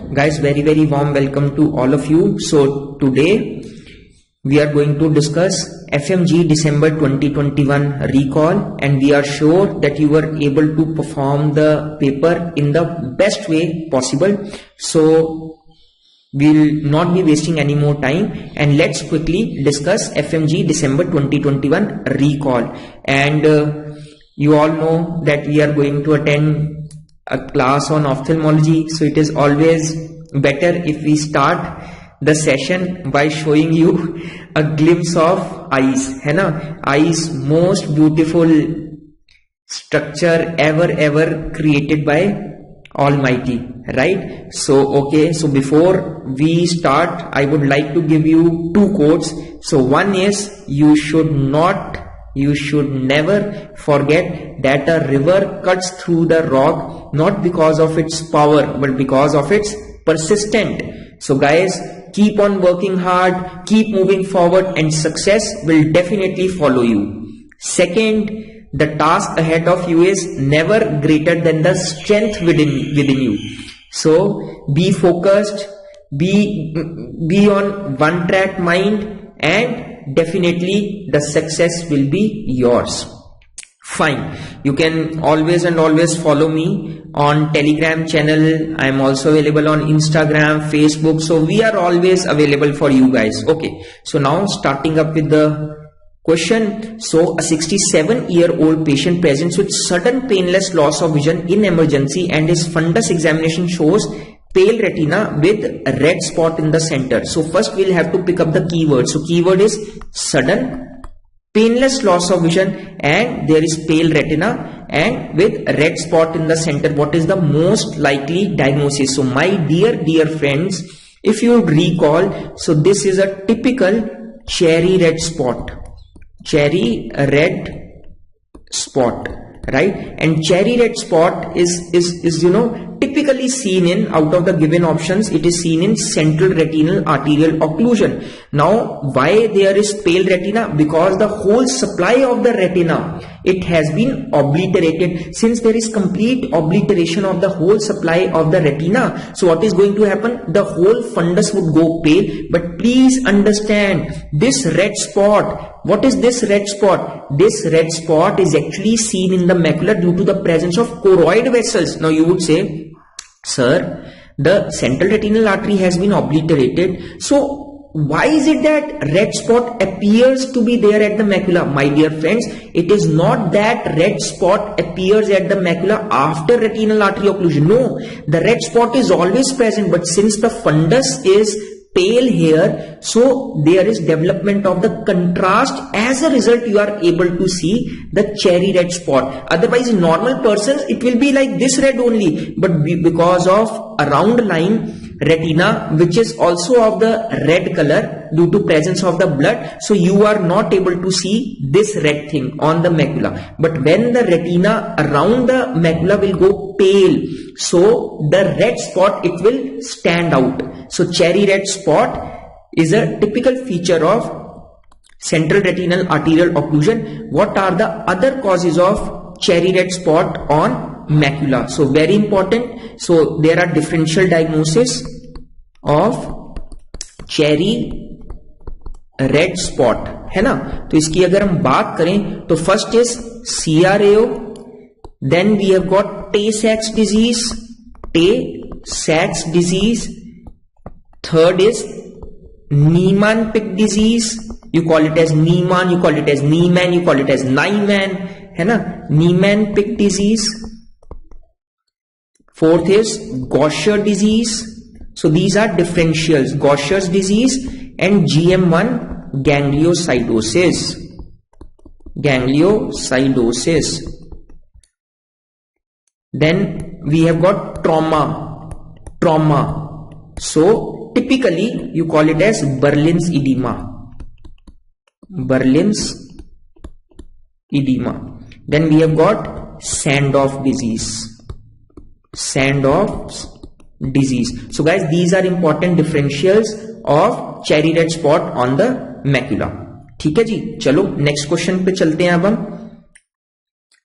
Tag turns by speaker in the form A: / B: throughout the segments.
A: Guys, very warm welcome to all of you. So today we are going to discuss FMG December 2021 recall, and we are sure that you were able to perform the paper in the best way possible. So we'll not be wasting any more time, and let's quickly discuss FMG December 2021 recall. And you all know that we are going to attend a class on ophthalmology, so it is always better if we start the session by showing you a glimpse of eyes, है ना? Eyes, most beautiful structure ever created by Almighty, right? So okay, so before we start, I would like to give you two quotes. So one is, you should never forget that a river cuts through the rock not because of its power but because of its persistent. So guys, keep on working hard, keep moving forward, and success will definitely follow you. Second, the task ahead of you is never greater than the strength within you. So be focused, be on one track mind, and definitely the success will be yours. Fine, you can always follow me on Telegram channel. I am also available on Instagram, Facebook, so we are always available for you guys. Okay, so now starting up with the question. So a 67-year-old patient presents with sudden painless loss of vision in emergency, and his fundus examination shows pale retina with a red spot in the center. So first we'll have to pick up the keyword. So keyword is sudden painless loss of vision, and there is pale retina and with a red spot in the center. What is the most likely diagnosis? So my dear friends, if you would recall, so this is a typical cherry red spot, right? And cherry red spot is typically seen in, out of the given options, it is seen in central retinal arterial occlusion. Now why there is pale retina? Because the whole supply of the retina, it has been obliterated. Since there is complete obliteration of the whole supply of the retina, so what is going to happen? The whole fundus would go pale. But please understand, this red spot, what is this red spot? This red spot is actually seen in the macula due to the presence of choroid vessels. Now you would say, sir, the central retinal artery has been obliterated, so why is it that red spot appears to be there at the macula? My dear friends, it is not that red spot appears at the macula after retinal artery occlusion. No, the red spot is always present, but since the fundus is pale here, so there is development of the contrast. As a result, you are able to see the cherry red spot. Otherwise, in normal persons, it will be like this red only, but because of a round line retina, which is also of the red color due to presence of the blood, so you are not able to see this red thing on the macula. But when the retina around the macula will go pale, so the red spot, it will stand out. So cherry red spot is a typical feature of central retinal arterial occlusion. What are the other causes of cherry red spot on macula? So very important. So there are differential diagnosis of cherry red spot, है ना? तो इसकी अगर हम बात करें तो first is CRAO, then we have got Tay Sachs disease, third is Niemann Pick disease, you call it as Niemann, you call it as Niemann, you call it as Nyman, है ना? Niemann-Pick disease. Fourth is Gaucher disease. So these are differentials, Gaucher's disease and GM1 gangliosidosis. Then we have got trauma. So typically you call it as Berlin's edema. Then we have got Sandoff disease. So guys, these are important differentials of cherry red spot on the macula. ठीक है जी, चलो next question पे चलते हैं अब हम.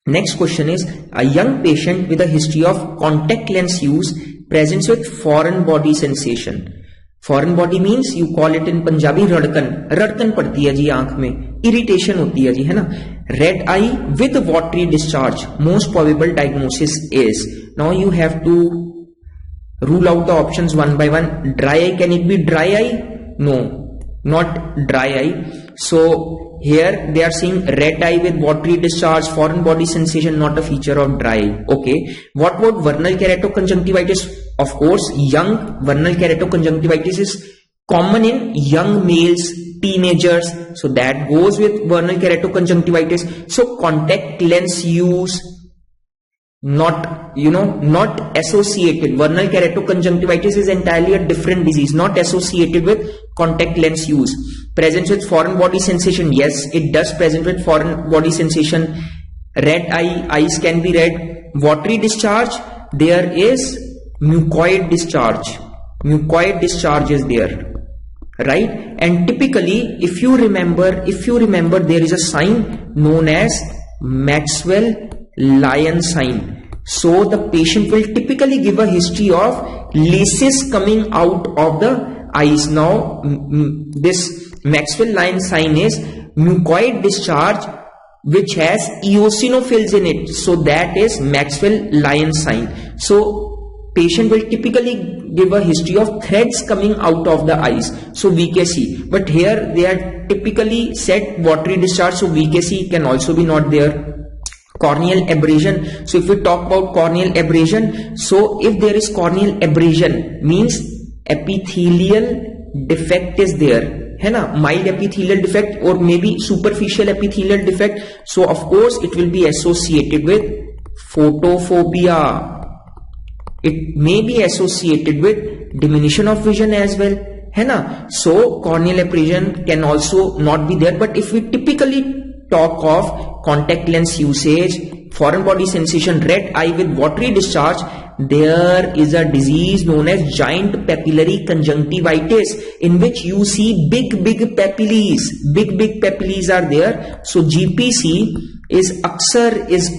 A: Next question is, a young patient with a history of contact lens use presents with foreign body sensation. Foreign body means you call it in Punjabi रड़कन, रड़कन पड़ती है जी आंख में, irritation होती है जी, है ना. Red eye with watery discharge, most probable diagnosis is. Now you have to rule out the options one by one. Dry eye, can it be dry eye? No, not dry eye. So here they are saying red eye with watery discharge, foreign body sensation, not a feature of dry eye. Okay. What about vernal keratoconjunctivitis? Of course, young vernal keratoconjunctivitis is common in young males, teenagers. So that goes with vernal keratoconjunctivitis. So contact lens use, not associated. Vernal keratoconjunctivitis is entirely a different disease, not associated with contact lens use. Presence with foreign body sensation, yes, it does present with foreign body sensation. Red eye, eyes can be red. Watery discharge, there is mucoid discharge. Mucoid discharge is there, right? And typically, if you remember, there is a sign known as Maxwell-Lyon sign. So the patient will typically give a history of laces coming out of the eyes. Now this Maxwell-Lyon sign is mucoid discharge which has eosinophils in it. So that is Maxwell-Lyon sign. So patient will typically give a history of threads coming out of the eyes. So VKC. But here they are typically said watery discharge. So VKC can also be not there. Corneal abrasion. So if we talk about corneal abrasion, so if there is corneal abrasion, means epithelial defect is there, है ना, mild epithelial defect or maybe superficial epithelial defect. So of course it will be associated with photophobia. It may be associated with diminution of vision as well, है ना. So corneal abrasion can also not be there. But if we typically talk of contact lens usage, foreign body sensation, red eye with watery discharge, there is a disease known as giant papillary conjunctivitis, in which you see big papillae. Big papillae are there. So GPC is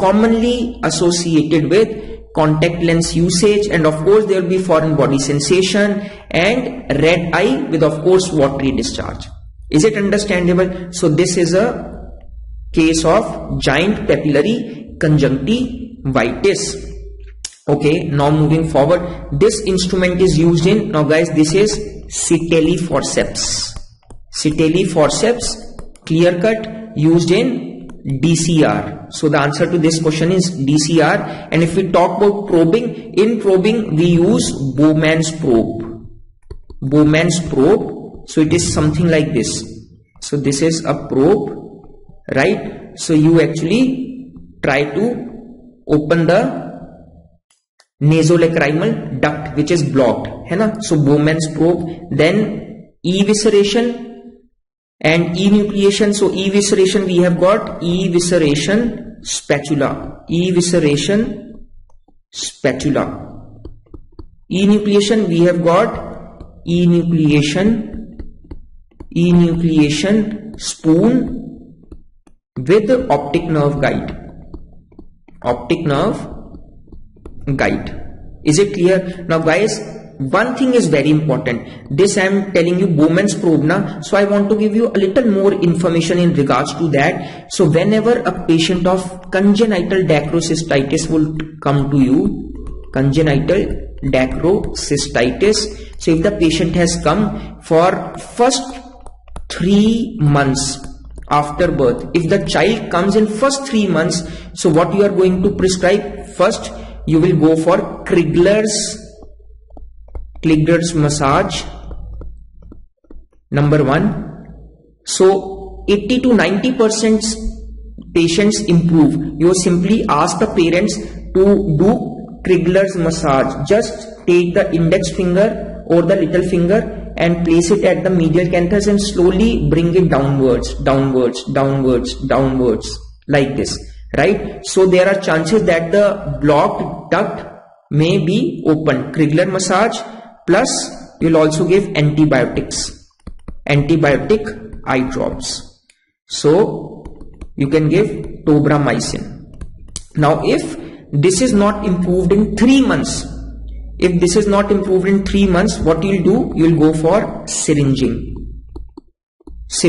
A: commonly associated with contact lens usage, and of course there will be foreign body sensation and red eye with of course watery discharge. Is it understandable? So this is a case of giant papillary conjunctivitis. Okay, now moving forward, this instrument is used in, now guys, this is Citelli forceps. Citelli forceps, clear cut, used in DCR. So the answer to this question is DCR. And if we talk about probing, in probing we use Bowman's probe. Bowman's probe. So it is something like this. So this is a probe, right? So you actually try to open the nasolacrimal duct which is blocked, है ना. So Bowman's probe, then evisceration and enucleation. So evisceration we have got evisceration spatula, evisceration spatula. Enucleation we have got enucleation spoon with optic nerve guide. Optic nerve guide. Is it clear? Now guys, one thing is very important. This I am telling you Bowman's probe na. So I want to give you a little more information in regards to that. So whenever a patient of congenital dacrocystitis will come to you, congenital dacrocystitis. So if the patient has come for first 3 months after birth, if the child comes in first 3 months, so what you are going to prescribe? First, you will go for Krigler's massage, number 1. So 80 to 90% patients improve. You simply ask the parents to do Krigler's massage. Just take the index finger or the little finger and place it at the medial canthus and slowly bring it downwards, like this, right? So there are chances that the blocked duct may be opened. Krigler massage plus you will also give antibiotics, antibiotic eye drops. So you can give tobramycin. Now if this is not improved in 3 months, if this is not improved in 3 months, what you'll do, you'll go for syringing. So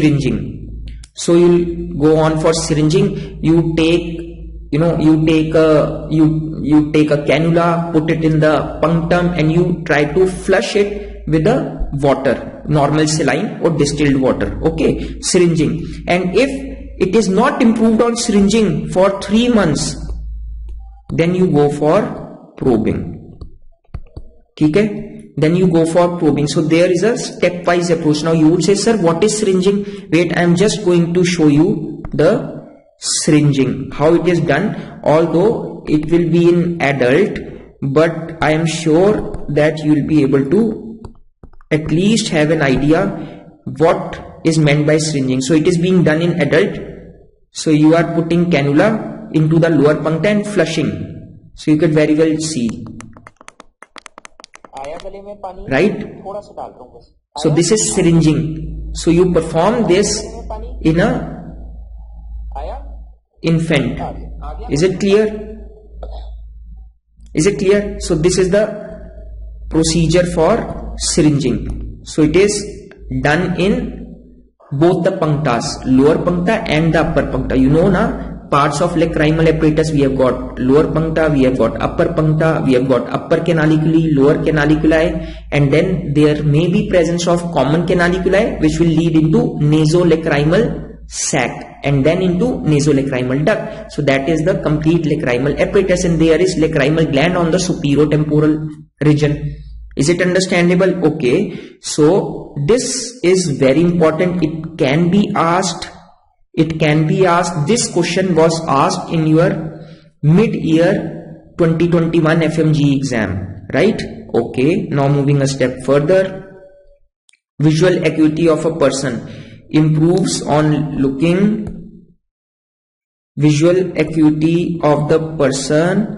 A: you'll go on for syringing. You take a cannula, put it in the punctum, and you try to flush it with the water, normal saline or distilled water. Okay, syringing. And if it is not improved on syringing for 3 months, then you go for probing. Okay, then you go for probing. So there is a stepwise approach. Now you would say, sir, what is syringing? Wait, I am just going to show you the syringing, how it is done, although it will be in adult, but I am sure that you will be able to at least have an idea what is meant by syringing. So it is being done in adult. So you are putting cannula into the lower puncta and flushing. So you could very well see, right? So this is syringing. So you perform this in a infant. Is it clear? So this is the procedure for syringing. So it is done in both the punctas, lower puncta and the upper puncta. You know na, parts of lacrimal apparatus, we have got lower puncta, we have got upper puncta, we have got upper canaliculi, lower canaliculi, and then there may be presence of common canaliculi which will lead into nasolacrimal sac and then into nasolacrimal duct. So that is the complete lacrimal apparatus, and there is lacrimal gland on the superior-temporal region. Is it understandable? Okay. So this is very important. It can be asked. This question was asked in your mid-year 2021 FMG exam, right? Okay. Now moving a step further. Visual acuity of a person improves on looking. Visual acuity of the person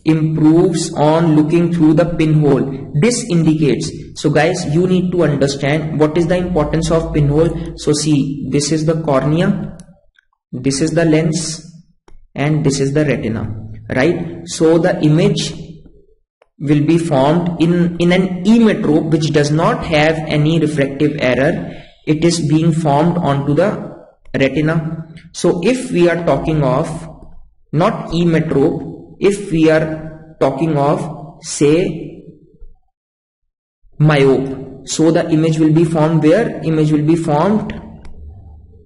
A: improves on looking through the pinhole. This indicates. So guys, you need to understand what is the importance of pinhole. So see, this is the cornea, this is the lens, and this is the retina, right? So the image will be formed in an emmetrope which does not have any refractive error. It is being formed onto the retina. So if we are talking of not emmetrope, if we are talking of say myope, so the image will be formed where? Image will be formed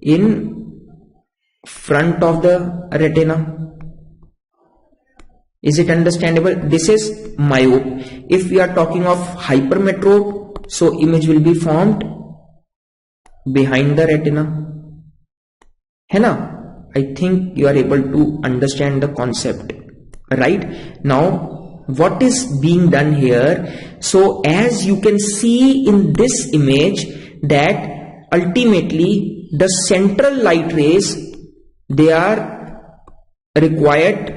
A: in front of the retina. Is it understandable? This is myope. If we are talking of hypermetrope, so image will be formed behind the retina. है ना? I think you are able to understand the concept, right? Now what is being done here? So as you can see in this image, that ultimately the central light rays, they are required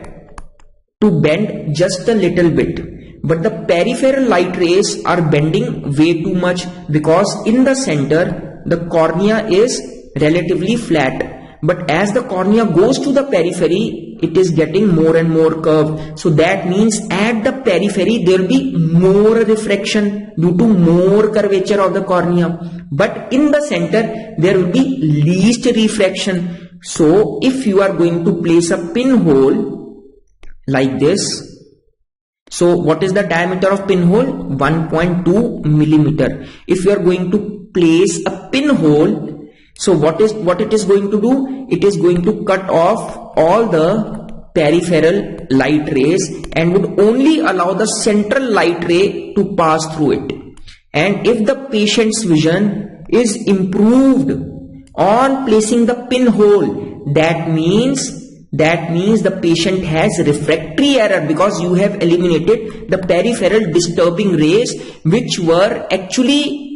A: to bend just a little bit, but the peripheral light rays are bending way too much, because in the center the cornea is relatively flat, but as the cornea goes to the periphery, it is getting more and more curved. So that means at the periphery there will be more refraction due to more curvature of the cornea, but in the center there will be least refraction. So if you are going to place a pinhole like this, so what is the diameter of pinhole? 1.2 millimeter. If you are going to place a pinhole, so what it is going to do? It is going to cut off all the peripheral light rays and would only allow the central light ray to pass through it. And if the patient's vision is improved on placing the pinhole, that means the patient has refractory error, because you have eliminated the peripheral disturbing rays which were actually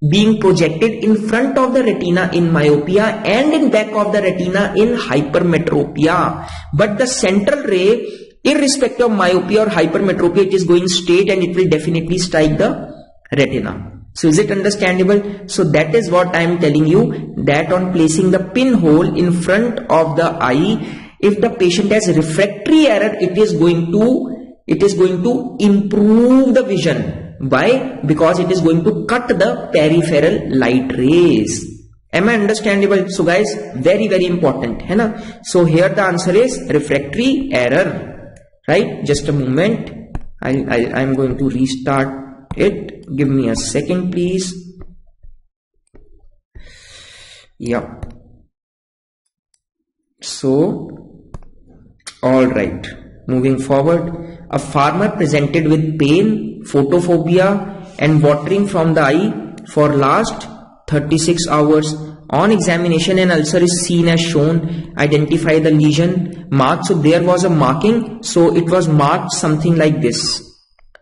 A: being projected in front of the retina in myopia and in back of the retina in hypermetropia. But the central ray, irrespective of myopia or hypermetropia, it is going straight and it will definitely strike the retina. So is it understandable? So that is what I am telling you, that on placing the pinhole in front of the eye, if the patient has refractory error, it is going to it is going to improve the vision. Why? Because it is going to cut the peripheral light rays. Am I understandable? So guys, very important, है ना? So here the answer is refractory error, right? Just a moment. I'm going to restart it. Give me a second, please. Yeah. So, all right. Moving forward, a farmer presented with pain, photophobia, and watering from the eye for last 36 hours. On examination, an ulcer is seen as shown. Identify the lesion marked. So there was a marking. So it was marked something like this,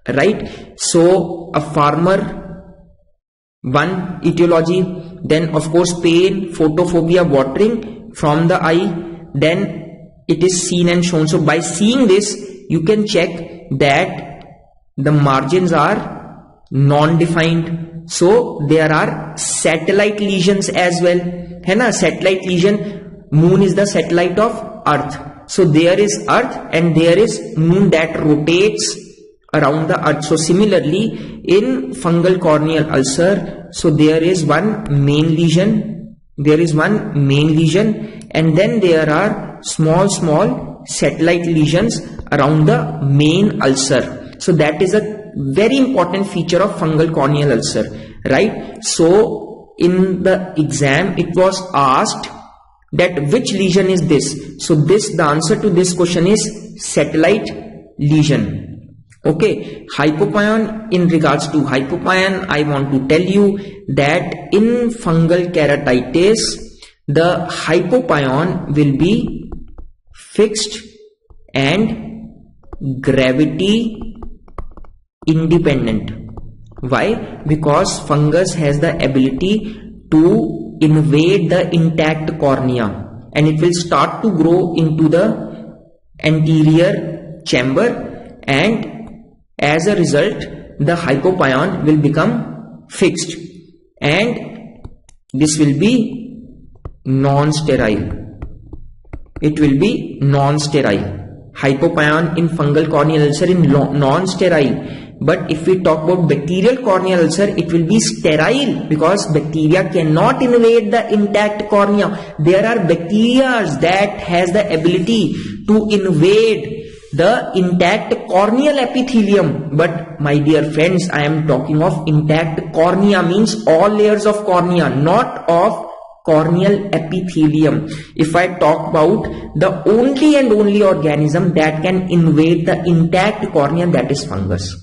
A: right? So a farmer, one etiology, then of course pain, photophobia, watering from the eye, then it is seen and shown. So by seeing this, you can check that the margins are non-defined. So there are satellite lesions as well, है ना? Satellite lesion, moon is the satellite of earth. So there is earth and there is moon that rotates around the earth. So similarly in fungal corneal ulcer, so there is one main lesion, and then there are small satellite lesions around the main ulcer. So that is a very important feature of fungal corneal ulcer, right? So in the exam it was asked that which lesion is this. So the answer to this question is satellite lesion. Okay, hypopyon. In regards to hypopyon, I want to tell you that in fungal keratitis, the hypopyon will be fixed and gravity independent. Why? Because fungus has the ability to invade the intact cornea and it will start to grow into the anterior chamber, and as a result the hypopyon will become fixed and this will be non-sterile. It will be non-sterile. Hypopyon in fungal corneal ulcer is non-sterile. But if we talk about bacterial corneal ulcer, it will be sterile because bacteria cannot invade the intact cornea. There are bacteria that has the ability to invade the intact corneal epithelium. But my dear friends, I am talking of intact cornea, means all layers of cornea, not of corneal epithelium. If I talk about the only and only organism that can invade the intact cornea, that is fungus.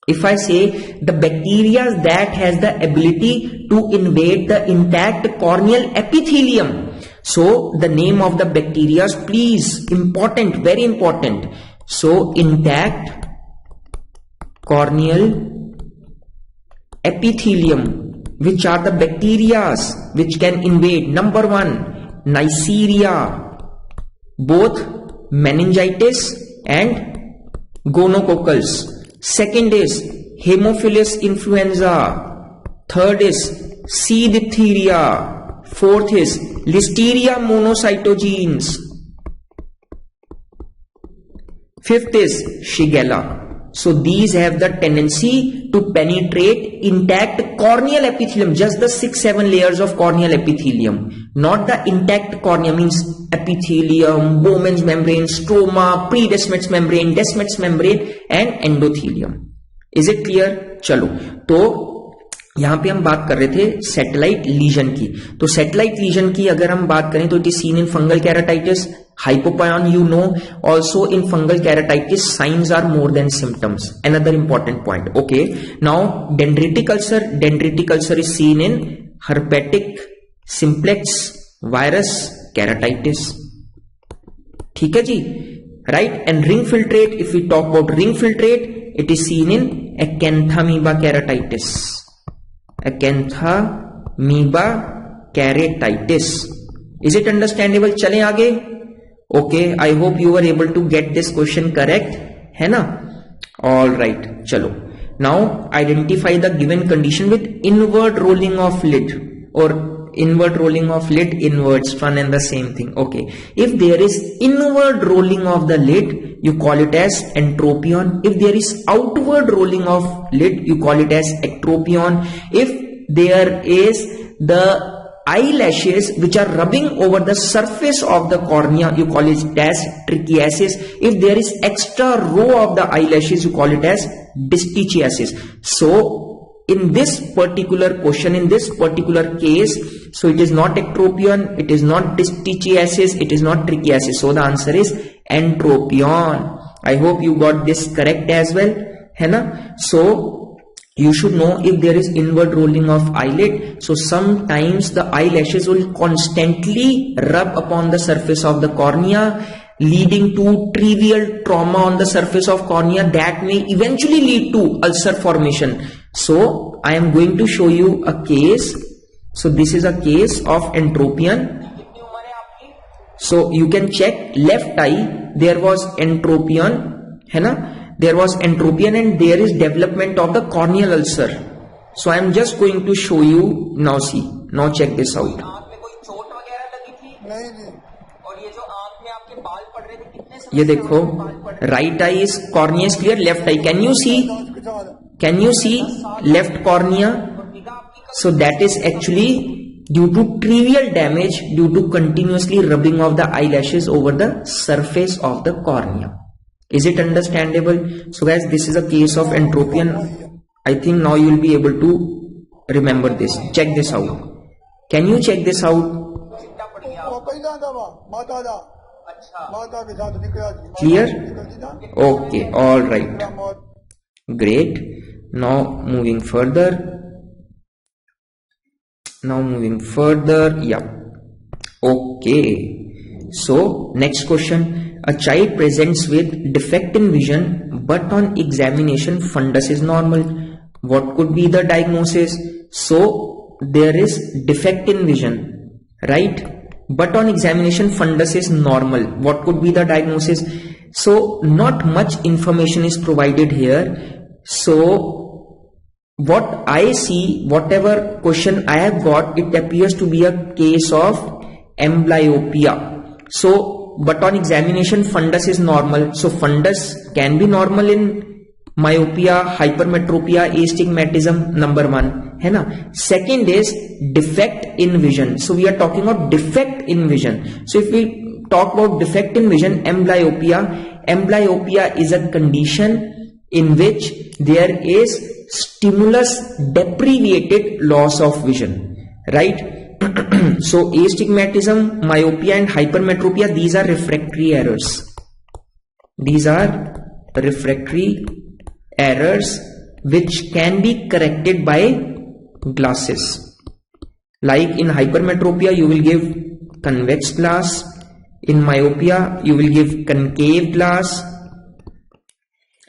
A: If I say the bacteria that has the ability to invade the intact corneal epithelium, so the name of the bacteria, please, important, very important. So intact corneal epithelium, which are the bacteria which can invade. Number one, Neisseria, both meningitis and gonococcals. Second is Haemophilus influenza. Third is C. diphtheria. Fourth is Listeria monocytogenes. Fifth is Shigella. So these have the tendency to penetrate intact corneal epithelium, just the 6-7 layers of corneal epithelium, not the intact cornea, means epithelium, Bowman's membrane, stroma, predesmates membrane, Descemet's membrane and endothelium. Is it clear? चलो, तो यहाँ पे हम बात कर रहे थे satellite legion की. तो सैटेलाइट लीजन की अगर हम बात करें तो it is seen in fungal keratitis, hypopyon, you know. Also in fungal keratitis, signs are more than symptoms. Another important point. Okay, now dendritic ulcer is seen in herpetic simplex virus keratitis. ठीक है जी, right? And ring filtrate, if we talk about ring filtrate, it is seen in acanthamoeba keratitis. Acanthamoeba keratitis. Is it understandable? चलें आगे. Okay, I hope you were able to get this question correct, है ना? All right, चलो. Now identify the given condition with inward rolling of lid or inward rolling of lid inwards, one and the same thing. Okay, if there is inward rolling of the lid, you call it as entropion. If there is outward rolling of lid, you call it as ectropion. If there is the eyelashes which are rubbing over the surface of the cornea, you call it as trichiasis. If there is extra row of the eyelashes, you call it as distichiasis. So in this particular question, in this particular case, so it is not ectropion, it is not distichiasis, it is not trichiasis. So the answer is entropion. I hope you got this correct as well, है ना? So you should know if there is inward rolling of eyelid. So sometimes the eyelashes will constantly rub upon the surface of the cornea, leading to trivial trauma on the surface of cornea that may eventually lead to ulcer formation. So I am going to show you a case. So this is a case of entropion. So you can check left eye, there was entropion, है ना? There was entropion and there is development of the corneal ulcer. So I am just going to show you now. See, now check this out. ये देखो, right eye is cornea is clear, left eye. Can you see? Can you see left cornea? So that is actually due to trivial damage due to continuously rubbing of the eyelashes over the surface of the cornea. Is it understandable? So guys, this is a case of entropion. I think now you will be able to remember this. Check this out. Can you check this out? Clear? Okay, all right. Great. Now moving further. Yeah. Okay. So next question. A child presents with defect in vision, but on examination fundus is normal. What could be the diagnosis? So there is defect in vision, right? But on examination fundus is normal. What could be the diagnosis? So not much information is provided here. So what I see, whatever question I have got, it appears to be a case of amblyopia. So but on examination fundus is normal. So fundus can be normal in myopia, hypermetropia, astigmatism, number one, है ना? Second is defect in vision. So we are talking about defect in vision. So if we talk about defect in vision, amblyopia is a condition in which there is stimulus deprivated loss of vision, right? So astigmatism, myopia and hypermetropia, these are refractory errors. These are refractory errors which can be corrected by glasses. Like in hypermetropia, you will give convex glass. In myopia, you will give concave glass.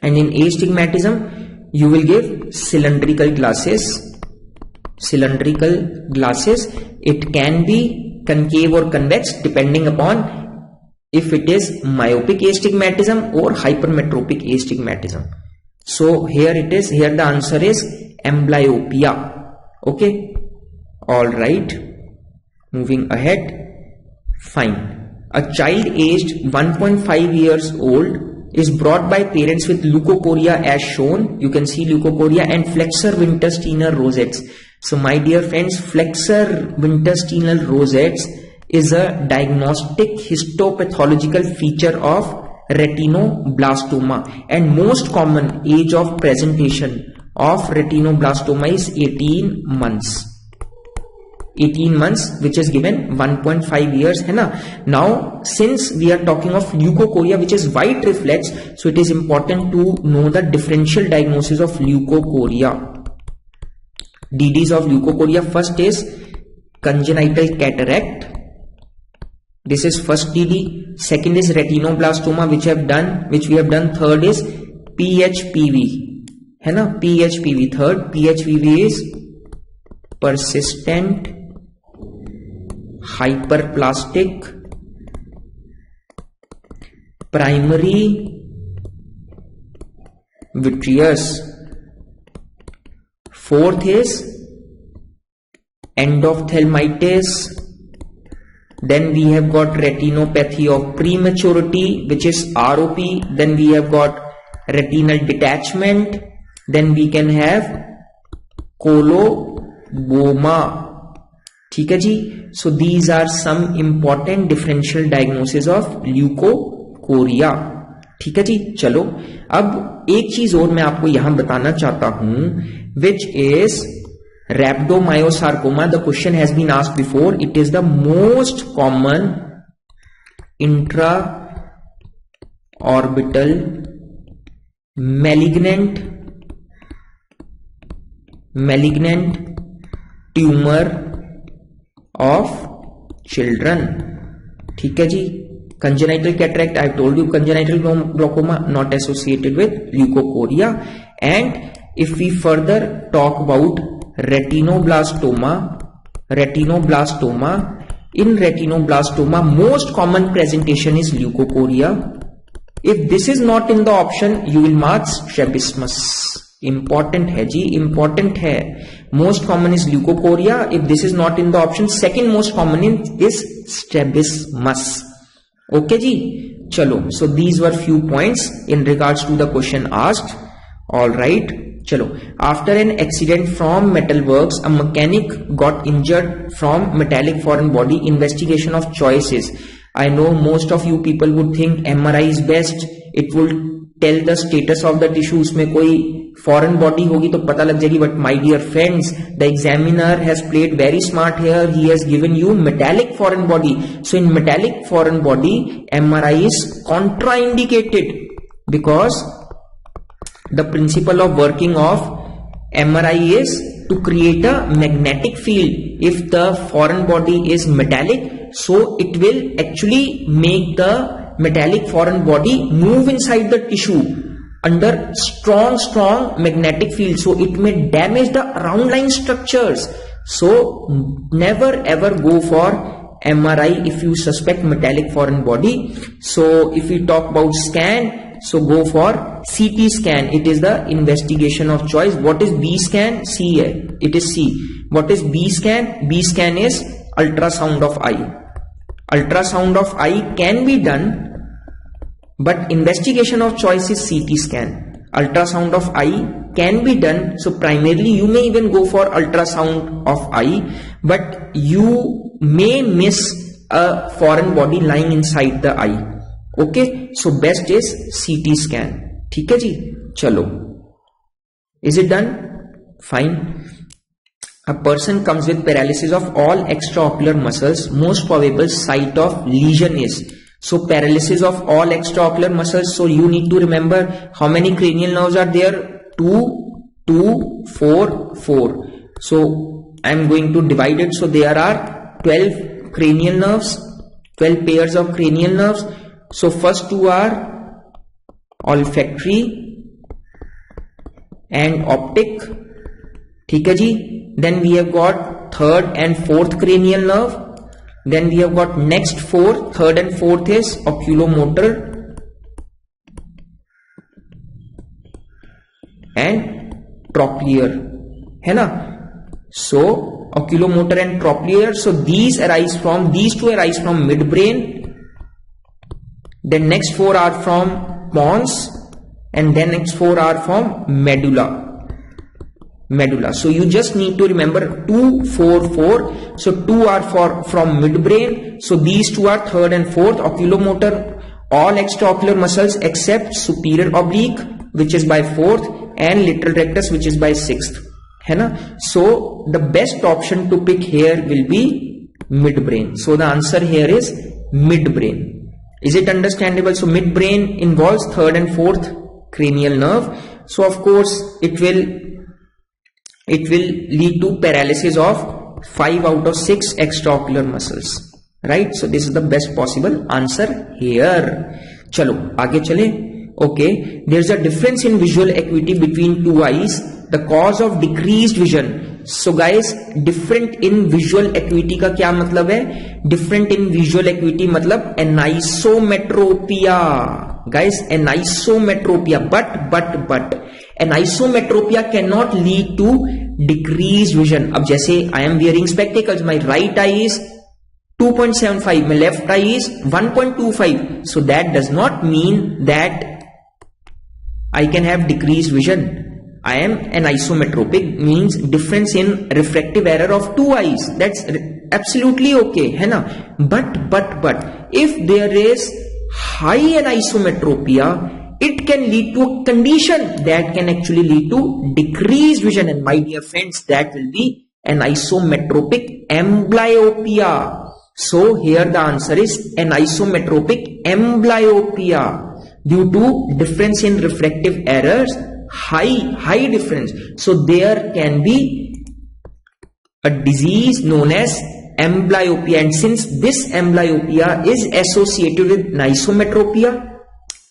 A: And in astigmatism, you will give cylindrical glasses. It can be concave or convex depending upon if it is myopic astigmatism or hypermetropic astigmatism. So here it is, here the answer is amblyopia. Okay, all right, moving ahead. Fine. A child aged 1.5 years old is brought by parents with leukocoria as shown. You can see leukocoria and flexor wintersteiner rosettes. So my dear friends, flexor wintersteiner rosettes is a diagnostic histopathological feature of retinoblastoma, and most common age of presentation of retinoblastoma is 18 months. 18 months, which is given 1.5 years, है ना? Now since we are talking of leukocoria, which is white reflex, so it is important to know the differential diagnosis of leukocoria. DDs of leukocoria. First is congenital cataract. This is first DD. Second is retinoblastoma, which we have done. Third is PHPV, है ना? PHPV. Third PHPV is persistent hyperplastic primary vitreous. Fourth is endophthalmitis Then we have got retinopathy of prematurity, which is ROP. Then we have got retinal detachment. Then we can have coloboma. ठीक है जी. So these are some important differential diagnosis of leukocoria. ठीक है जी. चलो अब एक चीज और मैं आपको यहां बताना चाहता हूं, which is rhabdomyosarcoma. The question has been asked before. It is the most common intraorbital malignant tumor of children. ठीक है जी. Congenital cataract, I have told you, congenital glaucoma not associated with leukocoria. And if we further talk about retinoblastoma, in retinoblastoma most common presentation is leukocoria. If this is not in the option, you will mark strabismus. Important है जी, important है. Most common is leukocoria. If this is not in the option, second most common is strabismus. Okay जी. चलो, so these were few points in regards to the question asked. All right. चलो, after an accident from metal works, a mechanic got injured from metallic foreign body. Investigation of choices. I know most of you people would think MRI is best. It will tell the status of the tissue. उसमें कोई foreign body होगी तो पता लग जाएगी. But my dear friends, the examiner has played very smart here. He has given you metallic foreign body. So in metallic foreign body, MRI is contraindicated because the principle of working of MRI is to create a magnetic field. If the foreign body is metallic, so it will actually make the metallic foreign body move inside the tissue under strong magnetic field. So it may damage the around line structures. So never ever go for MRI if you suspect metallic foreign body. So if we talk about scan, so go for CT scan. It is the investigation of choice. What is B scan? C है. It is C. What is B scan? B scan is ultrasound of eye. Ultrasound of eye can be done, but investigation of choice is CT scan. Ultrasound of eye can be done. So primarily you may even go for ultrasound of eye, but you may miss a foreign body lying inside the eye. Okay, so best is CT scan. ठीक है जी. चलो, is it done? Fine. A person comes with paralysis of all extraocular muscles. Most probable site of lesion is. So paralysis of all extraocular muscles. So you need to remember how many cranial nerves are there. 2, 2, 4, 4. So I am going to divide it. So there are 12 cranial nerves, 12 pairs of cranial nerves. So first two are olfactory and optic. ठीक है जी. Then we have got third and fourth cranial nerve. Then we have got next four. Third and fourth is oculomotor and trochlear. है ना? So oculomotor and trochlear. So these two arise from midbrain. Then next four are from pons, and then next four are from medulla. So you just need to remember 2, 4, 4. So 2 are from midbrain. So these two are third and fourth. Oculomotor, all extraocular muscles except superior oblique, which is by fourth, and lateral rectus, which is by sixth. है ना? So the best option to pick here will be midbrain. So the answer here is midbrain. Is it understandable? So midbrain involves third and fourth cranial nerve. So of course it will lead to paralysis of 5 out of 6 extraocular muscles, right? So this is the best possible answer here. चलो आगे चले. Okay, there is a difference in visual acuity between two eyes. The cause of decreased vision. So guys, different in visual acuity का क्या मतलब है? Different in visual acuity मतलब anisometropia. Guys, anisometropia. But anisometropia cannot lead to decreased vision. अब जैसे I am wearing spectacles, my right eye is 2.75, my left eye is 1.25. So that does not mean that I can have decreased vision. I am an isometropic, means difference in refractive error of two eyes. That's absolutely okay, है ना? But if there is high anisometropia, it can lead to a condition that can actually lead to decreased vision, and my dear friends, that will be an isometropic amblyopia. So here the answer is an isometropic amblyopia due to difference in refractive errors, high difference. So there can be a disease known as amblyopia, and since this amblyopia is associated with isometropia,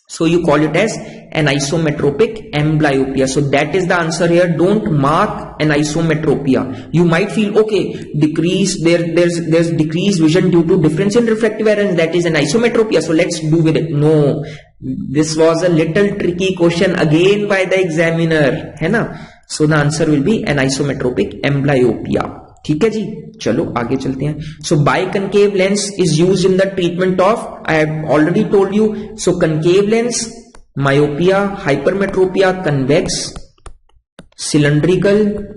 A: so you call it as an isometropic amblyopia. So that is the answer here. Don't mark an isometropia. You might feel okay, there's decreased vision due to difference in refractive error, and that is an isometropia, so let's do with it. No, this was a little tricky question again by the examiner, है ना? So the answer will be an isometropic amblyopia. ठीक है जी, चलो आगे चलते हैं. So biconcave lens is used in the treatment of, I have already told you. So concave lens, myopia, hypermetropia, convex, cylindrical,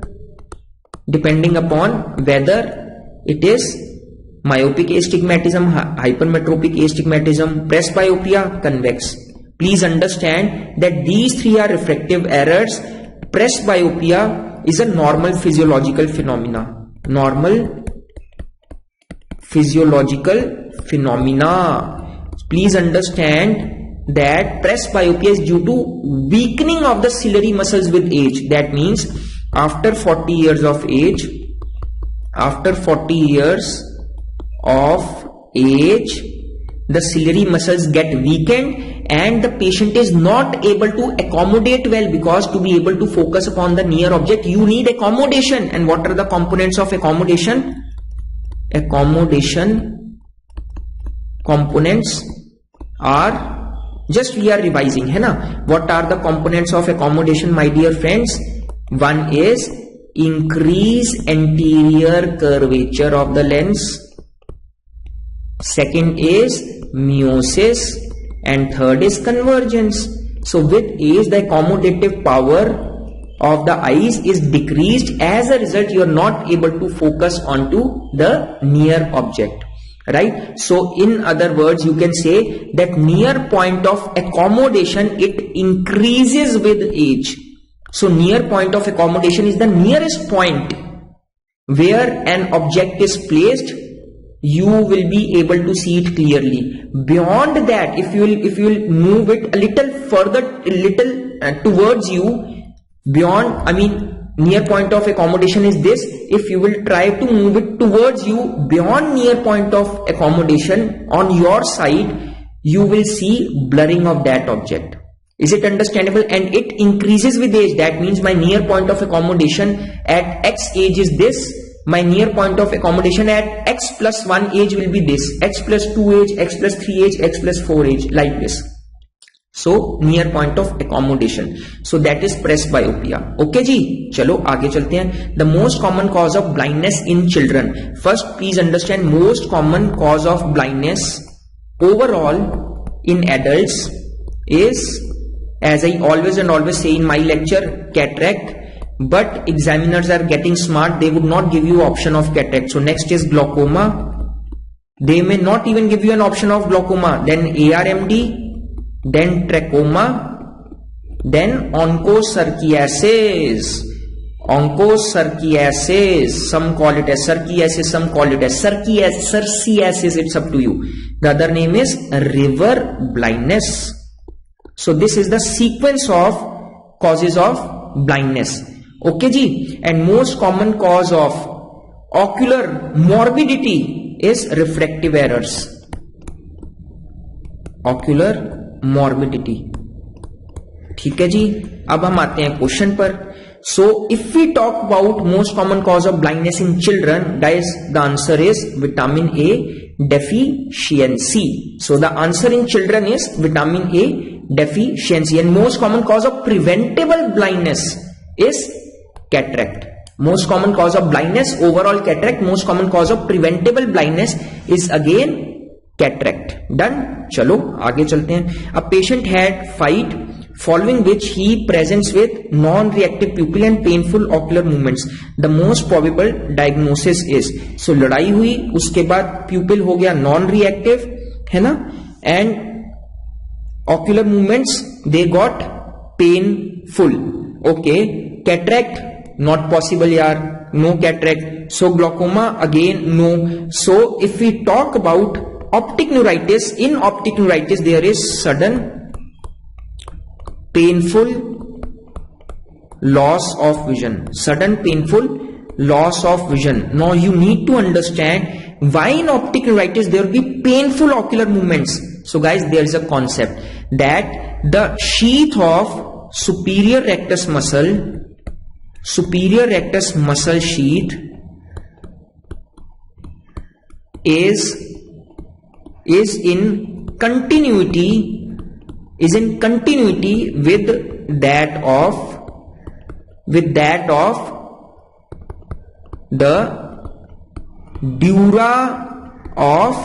A: depending upon whether it is myopic astigmatism, hypermetropic astigmatism, presbyopia, convex. Please understand that these three are refractive errors. Presbyopia is a normal physiological phenomena. Normal physiological phenomena. Please understand that presbyopia is due to weakening of the ciliary muscles with age. That means after 40 years of age, the ciliary muscles get weakened and the patient is not able to accommodate well, because to be able to focus upon the near object you need accommodation. And what are the components of accommodation? Accommodation components are, just we are revising, है ना? What are the components of accommodation, my dear friends? One is increase anterior curvature of the lens. Second is meiosis, and third is convergence. So with age, the accommodative power of the eyes is decreased. As a result, you are not able to focus onto the near object, right? So in other words, you can say that near point of accommodation, it increases with age. So near point of accommodation is the nearest point where an object is placed. You will be able to see it clearly. Beyond that, if you will move it a little further, towards you, beyond, I mean, near point of accommodation is this. If you will try to move it towards you, beyond near point of accommodation on your side, you will see blurring of that object. Is it understandable? And it increases with age. That means my near point of accommodation at X age is this. My near point of accommodation at X plus 1 age will be this. X plus 2 age, X plus 3 age, X plus 4 age, like this. So near point of accommodation. So that is presbyopia. Okay जी, चलो आगे चलते हैं. The most common cause of blindness in children. First, please understand, most common cause of blindness overall in adults is, as I always say in my lecture, cataract. But examiners are getting smart. They would not give you option of cataract. So next is glaucoma. They may not even give you an option of glaucoma. Then ARMD, then trachoma, then onchocerciasis. Onchocerciasis, some call it as cerciasis, some call it as cerciasis. It's up to you. The other name is river blindness. So this is the sequence of causes of blindness. Okay ji, and most common cause of ocular morbidity is refractive errors. Ocular morbidity. ठीक है जी, अब हम आते हैं question पर. So if we talk about most common cause of blindness in children, guys, the answer is vitamin A deficiency. So the answer in children is vitamin A deficiency, and most common cause of preventable blindness is cataract. Most common cause of blindness, overall cataract. Most common cause of preventable blindness is again cataract. Done. चलो आगे चलते हैं. A patient had fight, following which he presents with non-reactive pupil and painful ocular movements. The most probable diagnosis is. So लड़ाई हुई, उसके बाद pupil हो गया non-reactive, है ना, and ocular movements they got painful. Okay, cataract not possible yaar, no cataract. So glaucoma again no. So if we talk about optic neuritis, in optic neuritis there is sudden painful loss of vision. Sudden painful loss of vision. Now you need to understand why in optic neuritis there will be painful ocular movements. So guys, there is a concept that the sheath of superior rectus muscle sheath is in continuity with that of the dura of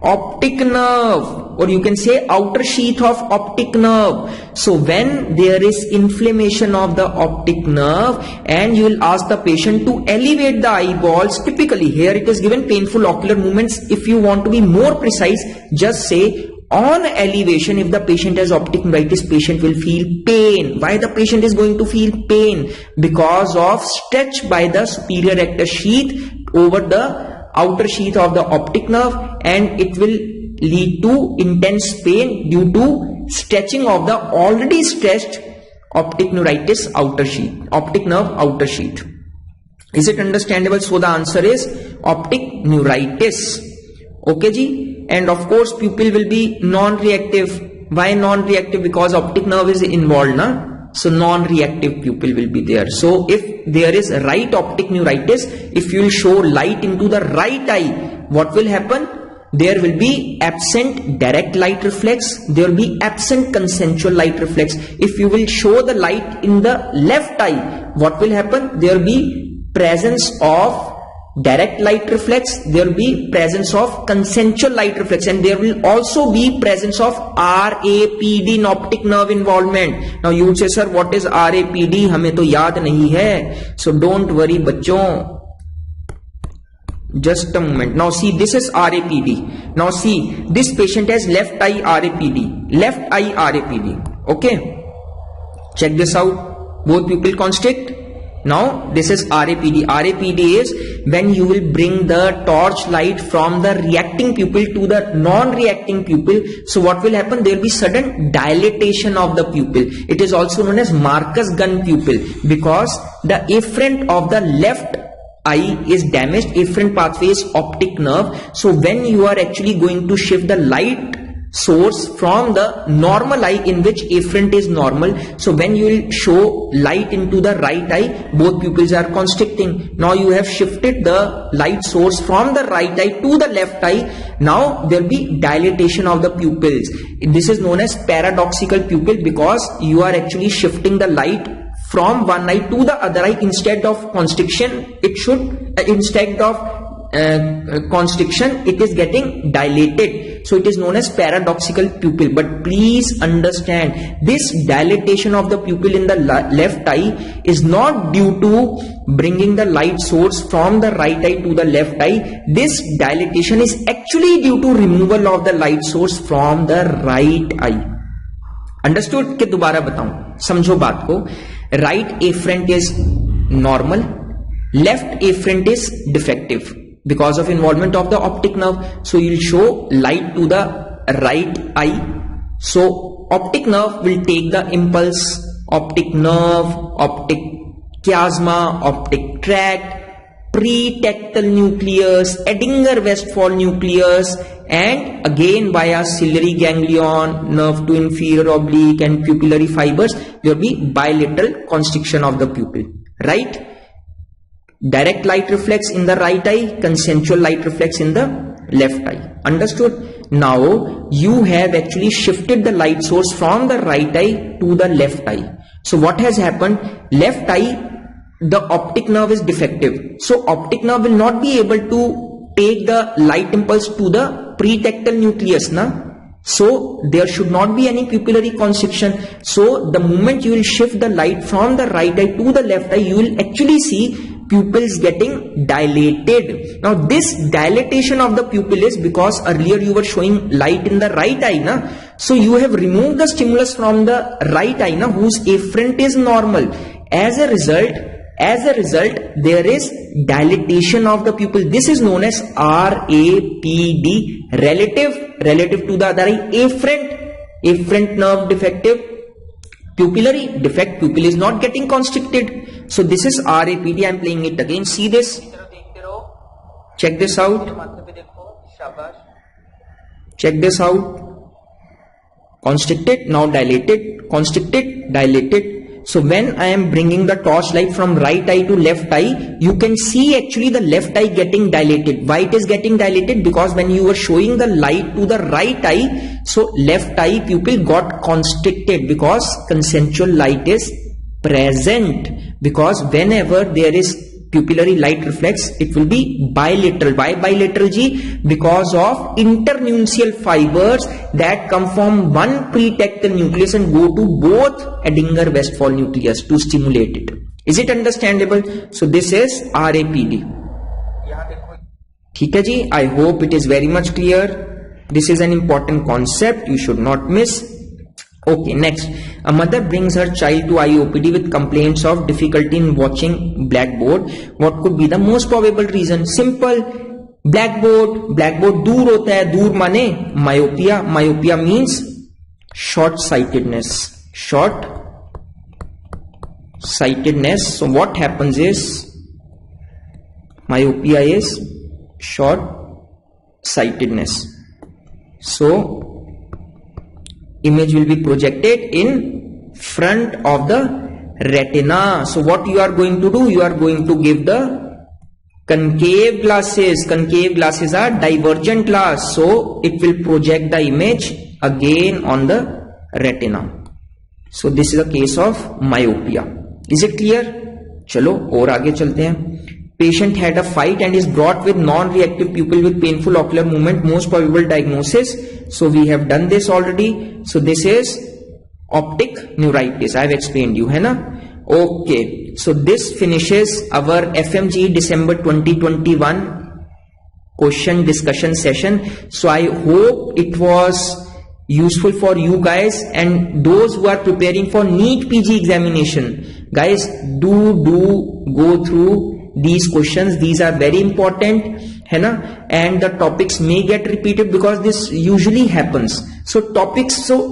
A: optic nerve, or you can say outer sheath of optic nerve. So when there is inflammation of the optic nerve and you will ask the patient to elevate the eyeballs, typically here it is given painful ocular movements. If you want to be more precise, just say on elevation. If the patient has optic neuritis, patient will feel pain. Why the patient is going to feel pain? Because of stretch by the superior rectus sheath over the outer sheath of the optic nerve, and it will lead to intense pain due to stretching of the already stretched optic neuritis outer sheath, optic nerve outer sheath. Is it understandable? So the answer is optic neuritis. Okay ji. And of course pupil will be non-reactive. Why non-reactive? Because optic nerve is involved, na? So non-reactive pupil will be there. So if there is right optic neuritis, if you will show light into the right eye, what will happen? There will be absent direct light reflex. There will be absent consensual light reflex. If you will show the light in the left eye, what will happen? There will be presence of direct light reflex, there will be presence of consensual light reflex, and there will also be presence of RAPD in optic nerve involvement. Now you would say, sir, what is RAPD? हमें तो याद नहीं है. So don't worry बच्चों. Just a moment. Now see, this is RAPD. Now see, this patient has left eye RAPD. Left eye RAPD. Okay. Check this out. Both pupil constrict. Now this is RAPD. RAPD is when you will bring the torch light from the reacting pupil to the non-reacting pupil. So what will happen? There will be sudden dilatation of the pupil. It is also known as Marcus gun pupil, because the afferent of the left eye is damaged. Afferent pathway is optic nerve. So when you are actually going to shift the light source from the normal eye in which afferent is normal, so when you will show light into the right eye, both pupils are constricting. Now you have shifted the light source from the right eye to the left eye. Now there will be dilatation of the pupils. This is known as paradoxical pupil, because you are actually shifting the light from one eye to the other eye. Instead of constriction, it should constriction, it is getting dilated. So it is known as paradoxical pupil. But please understand, this dilatation of the pupil in the left eye is not due to bringing the light source from the right eye to the left eye. This dilatation is actually due to removal of the light source from the right eye. Understood? कि दोबारा बताऊं, समझो बात को. Right afferent is normal, left afferent is defective because of involvement of the optic nerve. So you will show light to the right eye. So optic nerve will take the impulse. Optic nerve, optic chiasma, optic tract, pretectal nucleus, Edinger-Westphal nucleus, and again via ciliary ganglion, nerve to inferior oblique and pupillary fibers, there will be bilateral constriction of the pupil. Right? Direct light reflex in the right eye, consensual light reflex in the left eye. Understood? Now you have actually shifted the light source from the right eye to the left eye. So what has happened? Left eye the optic nerve is defective. So optic nerve will not be able to take the light impulse to the pretectal nucleus, na? So there should not be any pupillary constriction. So the moment you will shift the light from the right eye to the left eye, you will actually see pupils getting dilated. Now this dilatation of the pupil is because earlier you were showing light in the right eye, na? So you have removed the stimulus from the right eye, na, whose afferent is normal. As a result, there is dilatation of the pupil. This is known as RAPD, relative to the other eye. Afferent nerve defective, pupillary defect, pupil is not getting constricted. So this is RAPD. I am playing it again. See this. Check this out. Check this out. Constricted, now dilated, constricted, dilated. So when I am bringing the torchlight from right eye to left eye, you can see actually the left eye getting dilated. Why it is getting dilated? Because when you were showing the light to the right eye, so left eye pupil got constricted because consensual light is present. Because whenever there is pupillary light reflex, it will be bilateral. Why bilateral, G? Because of internuncial fibers that come from one pretectal nucleus and go to both Edinger-Westphal nucleus to stimulate it. Is it understandable? So this is RAPD. ठीक है जी, I hope it is very much clear. This is an important concept, you should not miss. Okay, next. A mother brings her child to IOPD with complaints of difficulty in watching blackboard. What could be the most probable reason? Simple. Blackboard दूर होता है. दूर माने myopia. Myopia means short-sightedness. Short-sightedness. So what happens is myopia is short-sightedness. So image will be projected in front of the retina. So what you are going to do? You are going to give the concave glasses. Concave glasses are divergent glass. So it will project the image again on the retina. So this is a case of myopia. Is it clear? चलो और आगे चलते हैं. Patient had a fight and is brought with non-reactive pupil with painful ocular movement. Most probable diagnosis. So we have done this already. So this is optic neuritis. I have explained you, है ना? Okay. So this finishes our FMG December 2021 question discussion session. So I hope it was useful for you guys and those who are preparing for NEET PG examination. Guys, do go through these questions. These are very important, है ना? And the topics may get repeated because this usually happens. So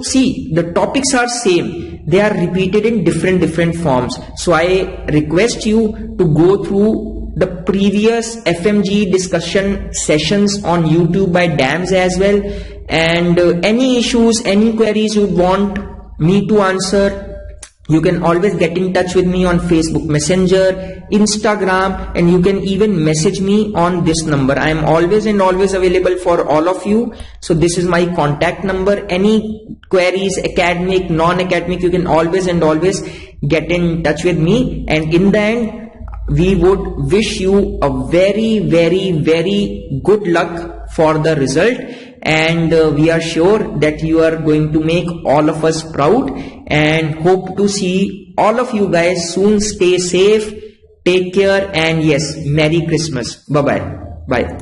A: see, the topics are same. They are repeated in different forms. So I request you to go through the previous FMG discussion sessions on YouTube by DAMS as well. And any issues, any queries you want me to answer, you can always get in touch with me on Facebook Messenger, Instagram, and you can even message me on this number. I am always available for all of you. So this is my contact number. Any queries, academic, non-academic, you can always get in touch with me. And in the end, we would wish you a very good luck for the result. And we are sure that you are going to make all of us proud and hope to see all of you guys soon. Stay safe, take care, and yes, Merry Christmas. Bye.